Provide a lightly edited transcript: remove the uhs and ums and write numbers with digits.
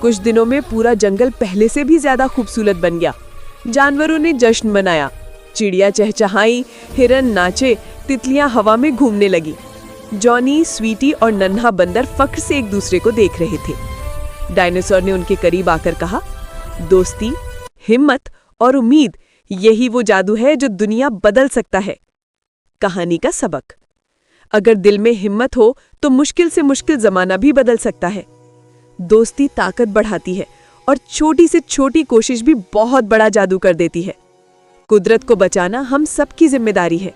कुछ दिनों में पूरा जंगल पहले से भी ज्यादा खूबसूरत बन गया। जानवरों ने जश्न मनाया, चिड़िया चहचहाई, हिरन नाचे, तितलियां हवा में घूमने लगी। जॉनी, स्वीटी और नन्हा बंदर फख्र से एक दूसरे को देख रहे थे। डायनासोर ने उनके करीब आकर कहा, दोस्ती, हिम्मत और उम्मीद, यही वो जादू है जो दुनिया बदल सकता है। कहानी का सबक: अगर दिल में हिम्मत हो तो मुश्किल से मुश्किल जमाना भी बदल सकता है। दोस्ती ताकत बढ़ाती है और छोटी से छोटी कोशिश भी बहुत बड़ा जादू कर देती है। कुदरत को बचाना हम सबकी जिम्मेदारी है।